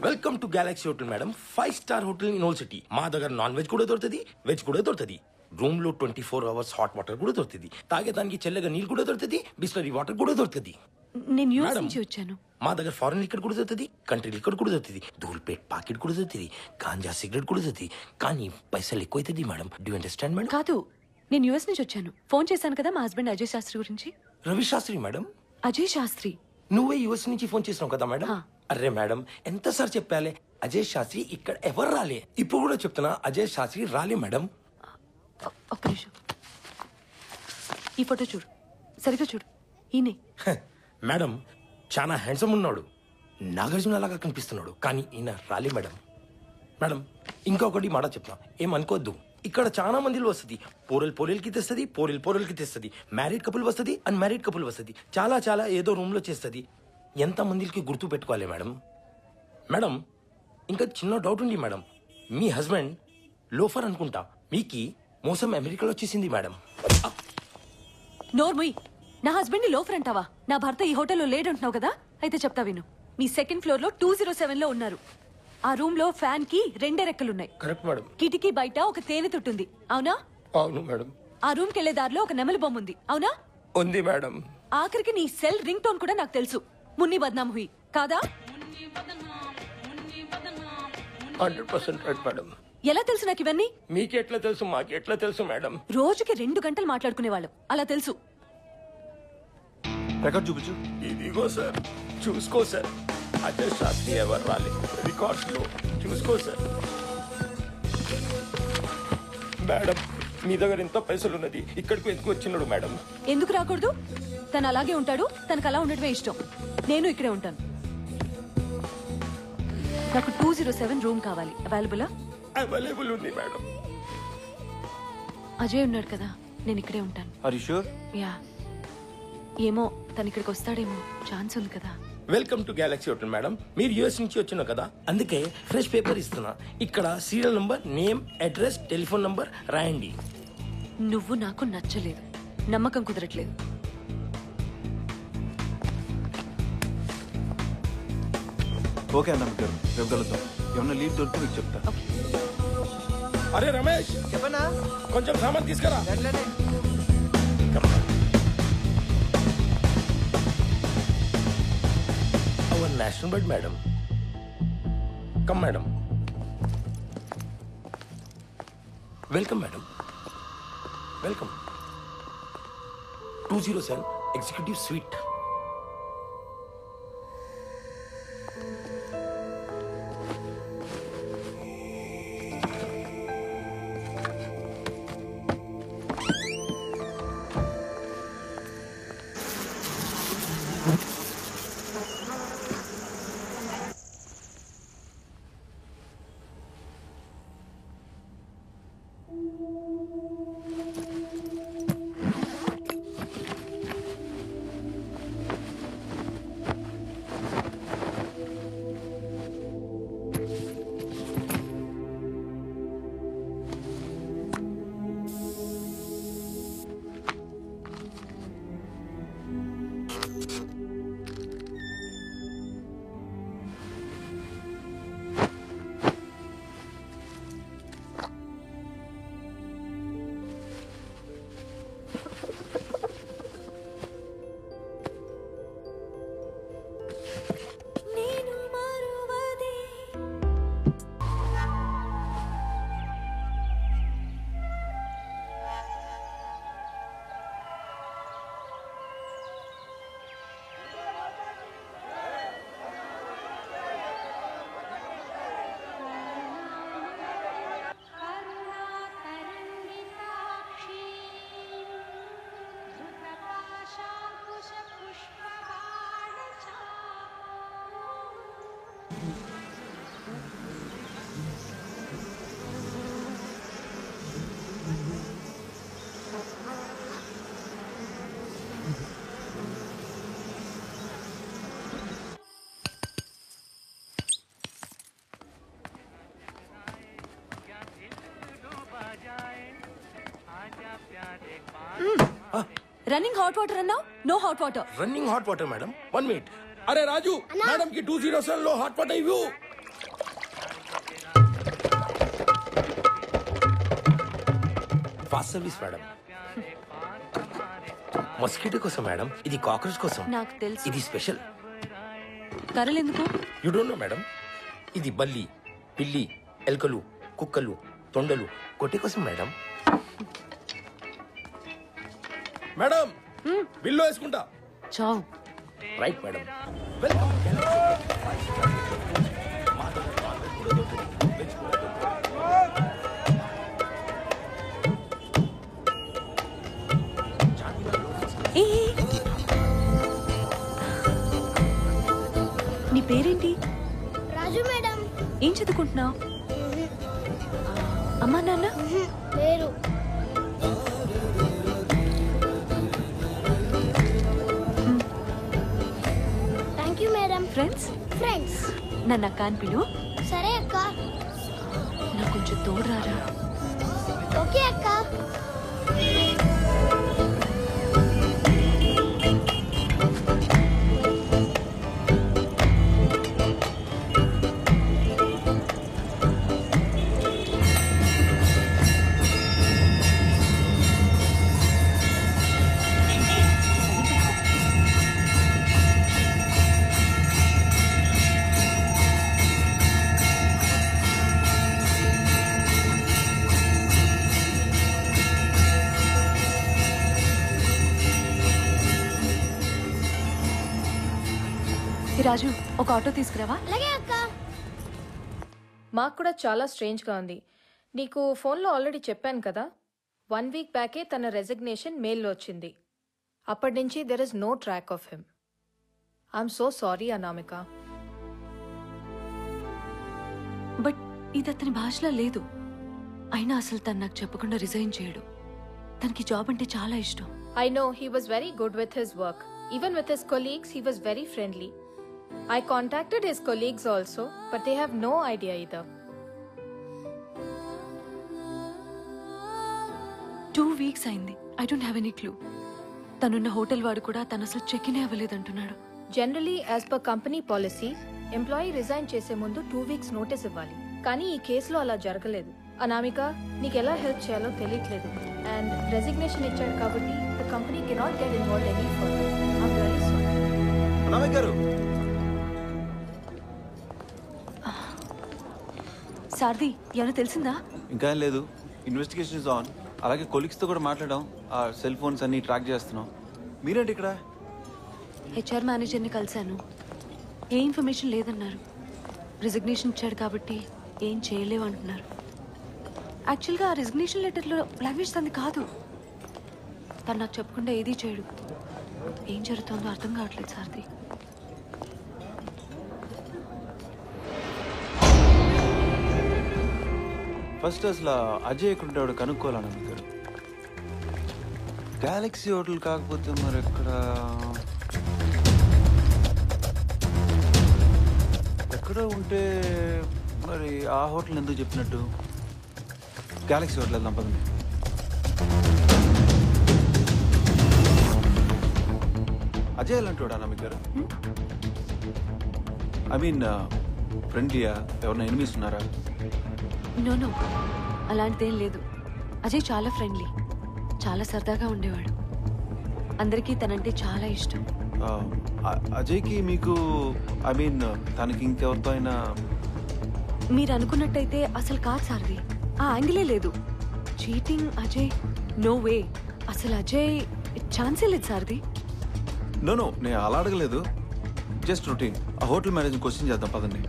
Welcome to Galaxy hotel madam 5-star hotel in old city. మా దగ్గర non veg కూడా దొరుకుతుంది, వెజ్ కూడా దొరుకుతుంది. రూమ్ లో 24 hours హాట్ వాటర్ కూడా దొరుకుతుంది. తాగేదానికి చల్లగా నీళ్ళు కూడా దొరుకుతుంది, బిస్లరీ వాటర్ కూడా దొరుకుతుంది. నేను యూఎస్ నుంచి వచ్చాను. మా దగ్గర ఫారెన్ లిక్కర్ కూడా దొరుకుతుంది, కంట్రీ లిక్కర్ కూడా దొరుకుతుంది, ధూల్పేట్ పాకెట్ కూడా దొరుకుతుంది, గాంజా సిగరెట్ కూడా దొరుకుతుంది. కానీ పైసలు ఎక్కువ అవుతుంది మేడం. Do understand madam? కాదు, నేను యూఎస్ నుంచి వచ్చాను. ఫోన్ చేశాను కదా మా హస్బెండ్ అజయ్ శాస్త్రి గురించి. రవి శాస్త్రి మేడం? అజయ్ శాస్త్రి. నువ్వే యూఎస్ నుంచి ఫోన్ చేసినావు కదా మేడం? అరే మేడం, ఎంతసారి చెప్పాలి, అజయ్ శాస్త్రి ఇక్కడ ఎవరు రాలే. ఇప్పుడు కూడా చెప్తున్నా, అజయ్ శాస్త్రి రాలే మేడం. ఒక్క నిమిషం, ఈ ఫోటో చూడు, సరిగ్గా చూడు. ఈయనే మేడం. చాలా హ్యాండ్సమ్ ఉన్నాడు, నాగార్జున లాగా కనిపిస్తున్నాడు, కానీ ఈయన రాలే మేడం. మేడం ఇంకొకటి మాట చెప్తా, ఏమనుకోవద్దు. ఇక్కడ చాలా మందిలో వస్తుంది. పోరెల్కి తెస్తుంది, పోరెల్కి తెస్తుంది. మ్యారీడ్ కపుల్ వస్తుంది, అన్మ్యారీడ్ కపుల్ వస్తుంది. చాలా చాలా ఏదో రూమ్ లో చేస్తుంది. ఎంత మందికి గుర్తు పెట్టుకోవాలి మేడం. మేడం ఇంకా చిన్న డౌట్ ఉంది మేడం. మీ హస్బెండ్ లోఫర్ అనుకుంటా, మీకి మోసం అమెరికాలో వచ్చేసింది మేడం. నోర్ముయ్, నా హస్బెండ్ ని లోఫర్ అంటావా? నా భర్త ఈ హోటల్లో లేడంటున్నావు కదా, అయితే చెప్తా విను. మీ సెకండ్ ఫ్లోర్ లో 207 లో ఉన్నారు. ఆ రూమ్ లో ఫ్యాన్ కి 2 రెక్కలున్నాయి. Correct madam. కిటికీ బయట ఒక తేనె తొట్టుంది, అవునా? అవును మేడం. ఆ రూమ్ కెళ్లే దారిలో ఒక నెమలి బొమ్మ ఉంది, అవునా? ఉంది మేడం. ఆఖరికి నీ సెల్ రింగ్ టోన్ కూడా నాకు తెలుసు, మున్ని బద్నాం హుయి, కాదా? 100% రైట్ మేడం. ఎలా తెలుసు నాకు ఇవన్నీ? మీకెట్లా తెలుసు, మాకెట్లా తెలుసు మేడం? రోజుకి 2 గంటలు మాట్లాడుకునేవాళ్ళం, అలా తెలుసు. రికార్డ్ చూపించు. ఇదిగో సార్, చూసుకో సార్. అజయ్ శాస్త్రి ఎవరు రాలేదు, రికార్డ్స్ లో చూసుకో సార్. మేడం మీ దగ్గర ఎంత పైసలు ఉన్నది, ఇక్కడికి ఎందుకు వచ్చినాడు మేడం? ఎందుకు రాకూడదు? తను అలాగే ఉంటాడు, తనకు అలా ఉండటమే ఇష్టం. నేను ఇక్కడే ఉంటాను. నాకు 207 రూమ్ కావాలి. అవైలబులా? అవైలబుల్ ఉంది మేడం. అజయ్ ఉన్నాడు కదా, నేను ఇక్కడే ఉంటాను. Are you sure? యా. ఏమో తను ఇక్కడికి వస్తాడేమో, ఛాన్స్ ఉంది కదా. Welcome to Galaxy hotel madam. మీరు యూఎస్ నుంచి వచ్చినా కదా, అందుకే ఫ్రెష్ పేపర్ ఇస్తున్నా. ఇక్కడ serial number, name, address, telephone number రాయండి. నువ్వు నాకు నచ్చలేదు, నమ్మకం కుదరట్లేదు. ఓకే అన్న, గారు రేపు కలుద్దాం. ఏమన్నా లీవ్ దొరికితే మీకు చెప్తా. అరే రమేష్, చెప్పనా? కొంచెం సామాన్ తీసుకురా. Our national bird madam. Come madam. Welcome madam, welcome. 207 executive suite. Running hot water అన్నావు, no hot water. Running hot water madam, 1 minute. అరే రాజు, మేడం కి 207 లో హాట్ వాటర్ ఇవ్వు. Fast service madam. మస్కిటో కోసం మేడం, ఇది కాక్రోచ్ కోసం. నాకు తెలుసు. ఇది స్పెషల్. కర్రలు ఎందుకు? You don't know madam. ఇది బల్లి, పిల్లి, ఎలుకలు, కుక్కలు, తొండలు కొట్టే కోసం మేడం. మేడం బిల్లు వేసుకుంటా. చావు. Right madam. వెల్కమ్. ఏ, నీ పేరేంటి? రాజు మేడం. ఏం చదువుకుంటున్నావు? అమ్మా నాన్న లేరు. Thank you madam. Friends? Friends. నన్ను అక్క అని పిలు. సరే అక్క. నాకు కొంచెం తోడురారా. ఓకే అక్క. రాజు, ఒక ఆటో తీసుకురావా? అలాగే అక్క. మాకు కూడా చాలా స్ట్రేంజ్గా ఉంది. నీకు ఫోన్లో ఆల్రెడీ చెప్పాను కదా, 1 వీక్ బ్యాకే తన రెసిగ్నేషన్ మెయిల్లో వచ్చింది. అప్పటి నుంచి there is no track of him. I'm so sorry Anamika. But ఇది అతని భాషలో లేదు. అయినా అసలు తను నాకు చెప్పకుండా రిజైన్ చేయడు. తనకి జాబ్ అంటే చాలా ఇష్టం. I know he was very good with his work. Even with his colleagues, he was very friendly. I contacted his colleagues also, but they have no idea either. 2 weeks అయింది. I don't have any clue. తనున్న hotel వాడు కూడా తను అసలు check in అవ్వలేదంటున్నాడు. Generally, as per company policy, employee resign చేసే ముందు 2 weeks notice ఇవ్వాలి. కానీ ఈ కేసులో అలా జరగలేదు. అనామిక, నీకు ఎలా హెల్ప్ చేయాలో తెలియట్లేదు. అండ్ రెసిగ్నేషన్ ఇచ్చాడు కాబట్టి the company cannot get involved any further. I'm really sorry. Anamika గారు. సారథి, ఏమైనా తెలిసిందా? ఇంకా ఏం లేదు. Investigation is on. అలాగే కొలీగ్స్తో కూడా మాట్లాడాం. ఆ సెల్ ఫోన్స్ అన్ని ట్రాక్ చేస్తున్నాం. మీరేంటి ఇక్కడ? హెచ్ఆర్ మేనేజర్ని కలిశాను. ఏ ఇన్ఫర్మేషన్ లేదన్నారు. రిజిగ్నేషన్ ఇచ్చాడు కాబట్టి ఏం చేయలేవు అంటున్నారు. యాక్చువల్గా ఆ రిజిగ్నేషన్ లెటర్లో లాంగ్వేజ్ తనది కాదు. తను నాకు చెప్పకుండా ఏదీ చేయడు. ఏం జరుగుతుందో అర్థం కావట్లేదు సారథి. ఫస్ట్ అసలు అజయ్ ఎక్కడ ఉంటాడు కనుక్కోవాలని అనుకుంటారు. గెలాక్సీ హోటల్ కాకపోతే మరి ఎక్కడ ఉంటే మరి ఆ హోటల్ ఎందుకు చెప్పినట్టు? గెలాక్సీ హోటల్ వెళ్దాం పదండి. అజయ్ ఎలాంటి అన్న మీకు? ఐ మీన్ ఫ్రెండ్లీయా? ఎవరైనా ఎనిమిస్ ఉన్నారా? నో అలాంటిదేం లేదు. అజయ్ చాలా ఫ్రెండ్లీ, చాలా సరదాగా ఉండేవాడు. అందరికీ తనంటే చాలా ఇష్టం. అజయ్కి మీకు ఐ మీన్ తనకి ఇంకెవరితో అయినా? మీరు అనుకున్నట్టయితే అసలు కాదు సారథి. ఆ యాంగిలే లేదు. Cheating Ajay, no way. అసలు అజయ్ ఛాన్సే లేదు సారథి. నో నేను అలా అడగలేదు. Just routine. ఆ హోటల్ మేనేజర్ క్వశ్చన్ చేద్దాం పదండి.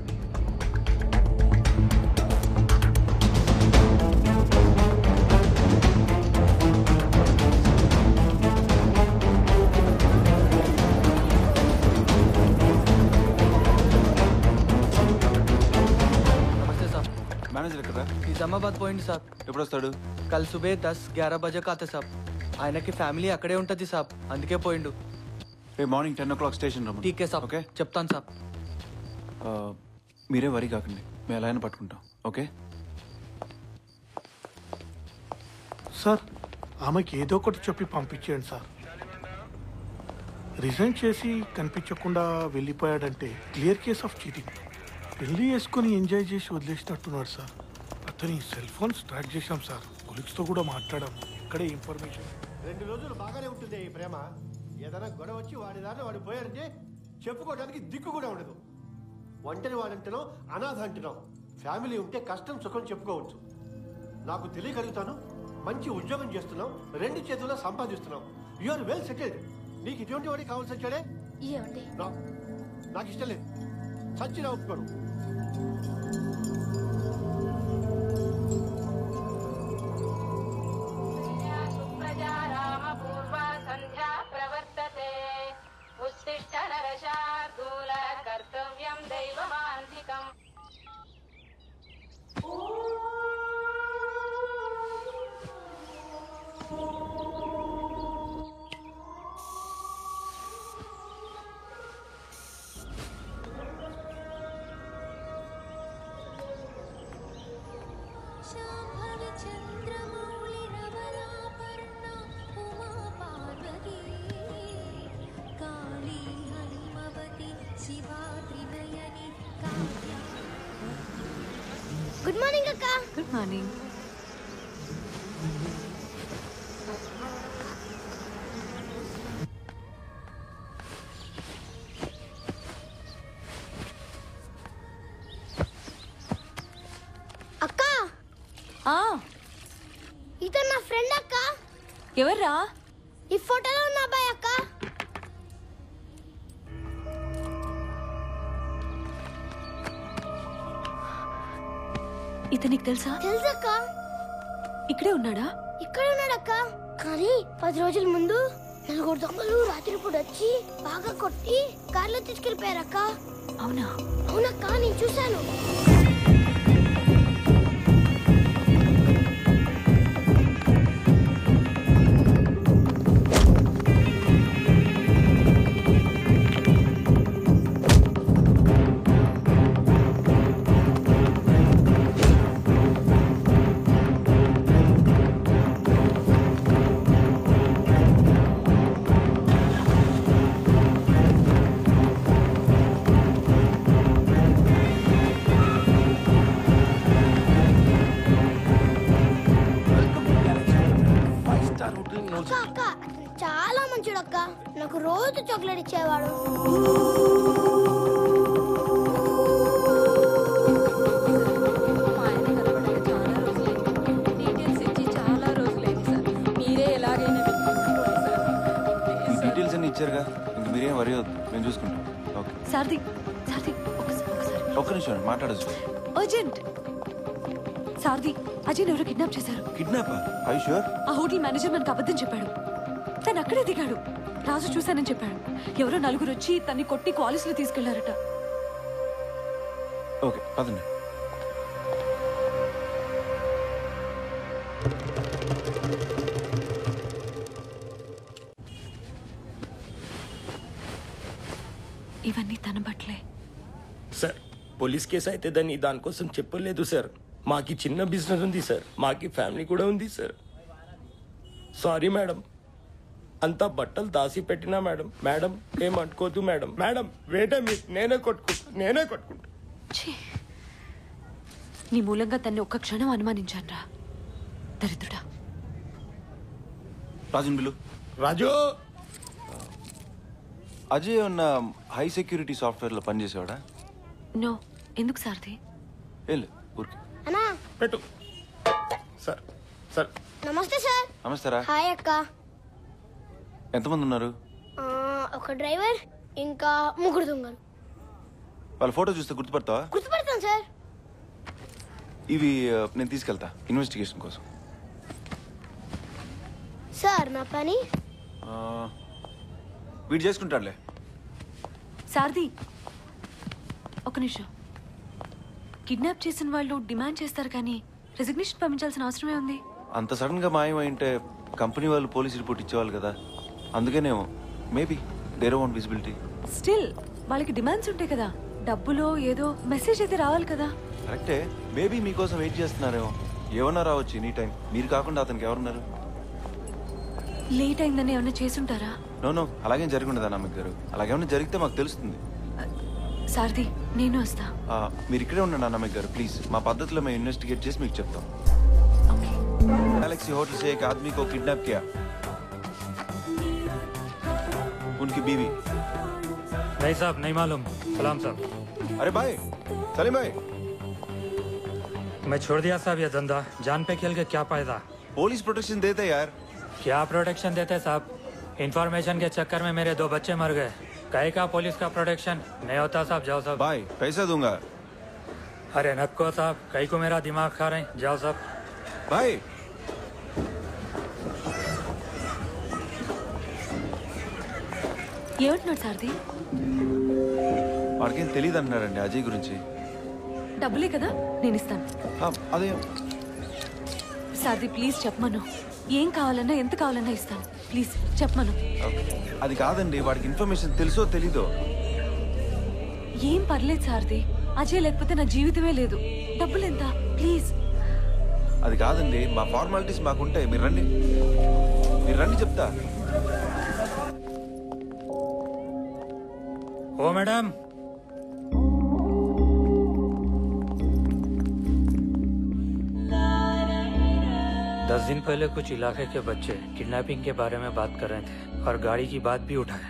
మేనేజర్ ఎక్కడ? నిజామాబాద్ పోయింది సాబ్. ఎప్పుడు వస్తాడు? కల్ సుబే 10-11 బజేకి ఆతే సాబ్. ఆయనకి ఫ్యామిలీ అక్కడే ఉంటది సాబ్, అందుకే పోయిండు. రేపు మార్నింగ్ 10 o'clock స్టేషన్ రమ్మండి. టీకే సాబ్. ఓకే చెప్తాను సాబ్. మీరే వరి కాకండి, మేము ఎలా అయినా పట్టుకుంటాం. ఓకే సార్, ఆమెకి ఏదో ఒకటి చెప్పి పంపించేయండి సార్. రిజైన్ చేసి కనిపించకుండా వెళ్ళిపోయాడంటే క్లియర్ కేస్ ఆఫ్ చీటింగ్. పెళ్లి చేసుకుని ఎంజాయ్ చేసి వదిలేసినట్టున్నాడు సార్. అతని సెల్ ఫోన్స్ ట్రాక్ చేశాం సార్. కొలీగ్స్తో కూడా మాట్లాడాం. ఇక్కడే ఇన్ఫర్మేషన్. 2 రోజులు బాగానే ఉంటుంది ఈ ప్రేమ. ఏదైనా గొడవ వచ్చి వాడి దారిలో వాడు పోయారంటే చెప్పుకోవడానికి దిక్కు కూడా ఉండదు. ఒంటరి వాడంటున్నాం, అనాథ అంటున్నాం. ఫ్యామిలీ ఉంటే కష్టం సుఖం చెప్పుకోవచ్చు. నాకు తెలియగలుగుతాను, మంచి ఉద్యోగం చేస్తున్నాం, 2 చేతుల్లో సంపాదిస్తున్నాం. You are well settled. నీకు ఇటువంటి వాడికి కావాల్సి వచ్చాడే? నాకు ఇష్టం లేదు. చచ్చినా ఒప్పుకోను. గుడ్ మార్నింగ్ అక్క. Good morning. అక్క, ఇతను నా ఫ్రెండ్ అక్క. ఎవర్రా? ఈ ఫోటోలో ఉన్న అబ్బాయి అక్క. ఇతనికి తెలుసా? తెలుసక్క. ఇక్కడే ఉన్నాడా? ఇక్కడ ఉన్నాడక్క. కానీ 10 రోజుల ముందు 4 దొంగలు రాత్రిపూట వచ్చి బాగా కొట్టి కార్లో తీసుకెళ్లిపోయారక్క. అవునా? అవునక్క, నేను చూశాను. అక్క అక్క, చాలా మంచిడు అక్క. నాకు రోజు చాక్లెట్ ఇచ్చేవాడు. ఈ డీటెయిల్స్ అన్ని ఇచ్చారుగా, ఇంక మీరేం వరి వద్దు, మేము చూసుకుంటాం. ఓకే. సారథి, సారథి ఒకసారి ఒక్క నిమిషం మాట్లాడచ్చు. అర్జెంట్. సారథి, అజయ్ ఎవరో కిడ్నాప్ చేశారు. కిడ్నాపా? I sure? ఆ హోటల్ మేనేజర్ మనకు అబద్ధం చెప్పాడు. తను అక్కడే దిగాడు. రాజు చూశానని చెప్పాడు. ఎవరో 4 వచ్చి తన్ని కొట్టి కాలేజ్ లో తీసుకెళ్లారట. ఓకే, పదండి. ఇవన్నీ తన బట్టలే. సార్, పోలీస్ కేసు అయితే దానికోసం చెప్పలేదు సార్. మాకి చిన్న బిజినెస్ ఉంది సార్. మాకి ఫ్యామిలీ కూడా ఉంది సార్. సారీ మేడం, అంతా బట్టలు దాసి పెట్టినా మేడం. మేడం ఏమనుకోద్దు మేడం. మేడం వేటే నేనే కొట్టుకుంటా. ఛీ, నీ మూలంగా తన్ని ఒక్క క్షణం అనుమానించానురా, దరిద్రుడా. రాజన్ బిల్లు. రాజు, అజయ్ ఉన్న హై సెక్యూరిటీ సాఫ్ట్వేర్లో పనిచేసేవాడా? నో. ఎందుకు సారథి? వెళ్ళు ఊరికి. అన్నా పెట్టు. సార్ సార్ నమస్తే సార్. నమస్తేరా. హాయ్ అక్క. ఎంతమంది ఉన్నారు? ఒక డ్రైవర్, ఇంకా 3 దొంగలు. వాళ్ళ ఫోటో చూస్తే గుర్తుపడతావా? గుర్తుపడతాను సార్. ఇవి నేను తీసుకెళ్తా ఇన్వెస్టిగేషన్ కోసం. సార్ నా పని వీడు చేసుకుంటాడులే. సారథి, ఒక నిమిషం. కిడ్నాప్ చేసిన వాళ్ళు డిమాండ్ చేస్తారు కానీ రెసిగ్నేషన్ పంపించాల్సిన అవసరమే ఉంది. అంత సడన్ గా మాయమైంటే కంపెనీ వాళ్ళు పోలీస్ రిపోర్ట్ ఇచ్చేవాళ్ళు కదా, అందుకేనేమో. Maybe there want visibility. Still వాళ్ళకి డిమాండ్స్ ఉంటాయి కదా. డబ్బులో ఏదో మెసేజ్ అయితే రావాలి కదా. కరెక్టే. మేబీ మీకోసం వెయిట్ చేస్తున్నారేమో. ఏమన్నా రావచ్చు ఎనీ టైం. మీరు కాకుండా అతనికి ఎవరున్నారు? లేట్ అయిందని ఏమైనా చేసుంటారా? నో అలాగేం జరిగి ఉండదు అనామిక గారు. అలాగేమైనా జరిగితే మాకు తెలుస్తుంది. సారథి, నేను వస్తా. మీరు ఇక్కడే ఉండండి అనామిక గారు ప్లీజ్. మా పద్ధతిలో మేము ఇన్వెస్టిగేట్ చేసి మీకు చెప్తాం. ఓకే. गैलेक्सी होटल से एक आदमी को किडनैप किया, उनकी बीवी। नहीं साहब, नहीं मालूम। सलाम साहब। अरे भाई सलीम भाई, मैं छोड़ दिया साहब ये धंधा। जान पे खेल के क्या फायदा? पुलिस प्रोटेक्शन देते यार। क्या प्रोटेक्शन देते साहब? इन्फॉर्मेशन के चक्कर में मेरे 2 बच्चे मर गए। कहीं का पुलिस का प्रोटेक्शन नहीं होता साहब। जाओ साहब। भाई पैसा दूंगा। अरे नक्को साहब, कहीं को मेरा दिमाग खा रहे हैं। जाओ साहब। भाई ఏమంటున్నాడు సారథి? వాడికేం తెలియదు అంటున్నారండి అజయ్ గురించి. డబ్బులే కదా, నేను ఇస్తాను. అదే సారథి ప్లీజ్ చెప్పమను. ఏం కావాలన్నా ఎంత కావాలన్నా ఇస్తాను. ప్లీజ్ చెప్పమను. అది కాదండి, వాడికి ఇన్ఫర్మేషన్ తెలుసో తెలీదో. ఏం పర్లేదు సారథి, అజయ్ లేకపోతే నా జీవితమే లేదు. డబ్బులు ఎంత ప్లీజ్. అది కాదండి, మా ఫార్మాలిటీస్ మాకుంటాయి. మీరు రండి చెప్తా. ओ मैडम, दस दिन पहले कुछ इलाके के बच्चे किडनैपिंग के बारे में बात कर रहे थे और गाड़ी की बात भी उठाए।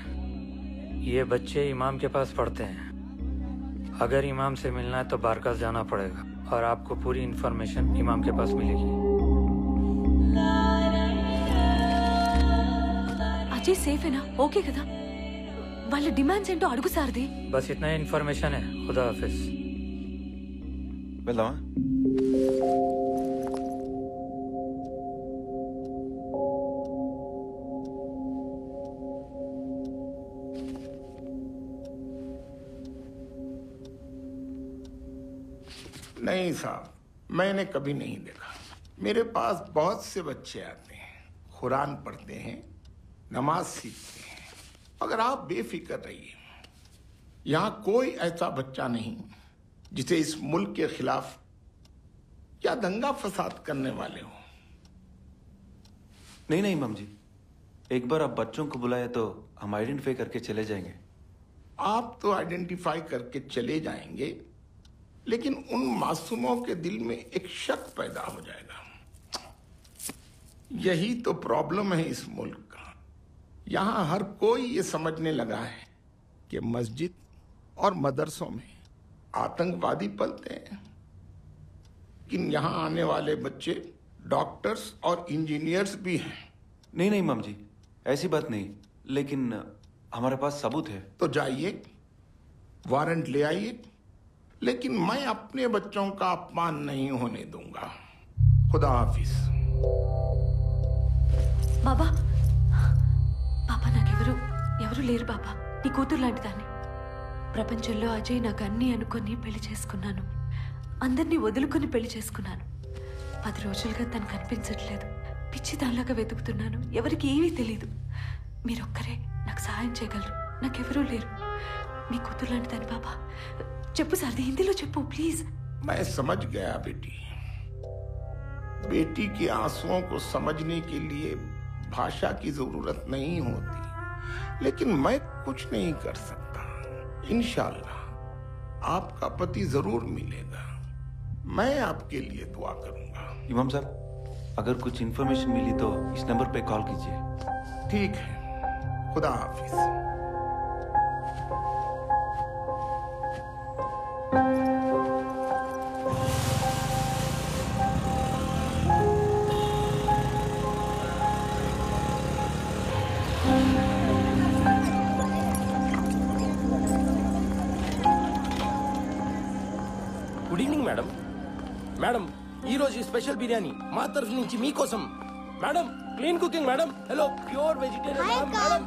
ये बच्चे इमाम के पास पढ़ते हैं। अगर इमाम से मिलना है तो बारकास जाना पड़ेगा और आपको पूरी इन्फॉर्मेशन इमाम के पास मिलेगी। అజయ్ సేఫేనా? ఓకే కదా? వాళ్ళ డిమాండ్స్ ఏంటో అడుగు సారథి. बस इतना ही इन्फॉर्मेशन है। खुदा हाफिज। వెళ్దామా? नहीं साहब, मैंने कभी नहीं देखा। मेरे पास बहुत से बच्चे आते हैं, कुरान पढ़ते हैं, नमाज सीखते हैं। अगर आप बेफिक्र रहिए, यहाँ कोई ऐसा बच्चा नहीं जिसे इस मुल्क के खिलाफ या दंगा फसाद करने वाले हो। नहीं इमाम जी, एक बार आप बच्चों को बुलाए तो हम आइडेंटिफाई करके चले जाएंगे। आप तो आइडेंटिफाई करके चले जाएंगे, लेकिन उन मासूमों के दिल में एक शक पैदा हो जाएगा। यही तो प्रॉब्लम है इस मुल्क का। यहाँ हर कोई ये समझने लगा है कि मस्जिद और मदरसों में आतंकवादी पलते हैं, लेकिन यहाँ आने वाले बच्चे डॉक्टर्स और इंजीनियर्स भी हैं। नहीं इमाम जी, ऐसी बात नहीं, लेकिन हमारे पास सबूत है। तो जाइए, वारंट ले आइए, लेकिन मैं अपने बच्चों का अपमान नहीं होने दूंगा। खुदा हाफिज। బాబా, బాబా నాకెవరు లేరు బాబా. నీ కూతురు లాంటి దాన్ని. ప్రపంచంలో అజయ్ నాకు అన్నీ అనుకొని పెళ్లి చేసుకున్నాను. అందరినీ వదులుకొని పెళ్లి చేసుకున్నాను. 10 రోజులుగా తను కనిపించట్లేదు. పిచ్చి దానిలాగా వెతుకుతున్నాను. ఎవరికి ఏమీ తెలీదు. మీరొక్కరే నాకు సహాయం చేయగలరు. నాకెవరూ లేరు. మీ కూతురు లాంటి దాన్ని బాబా. చెప్పు సారథి, హిందీలో చెప్పు ప్లీజ్. मैं समझ गया बेटी। बेटी के आंसुओं को समझने के लिए भाषा की जरूरत नहीं होती, लेकिन मैं कुछ नहीं कर सकता। इंशाल्लाह आपका पति जरूर मिलेगा। मैं आपके लिए दुआ करूंगा। इमाम साहब, अगर कुछ इन्फॉर्मेशन मिली तो इस नंबर पे कॉल कीजिए। ठीक है, खुदा हाफिज। Good evening madam. మేడం, ఈ రోజు స్పెషల్ బిర్యానీ మా తరఫు నుంచి మీకోసం. Madam, clean cooking madam. Hello, pure vegetarian madam.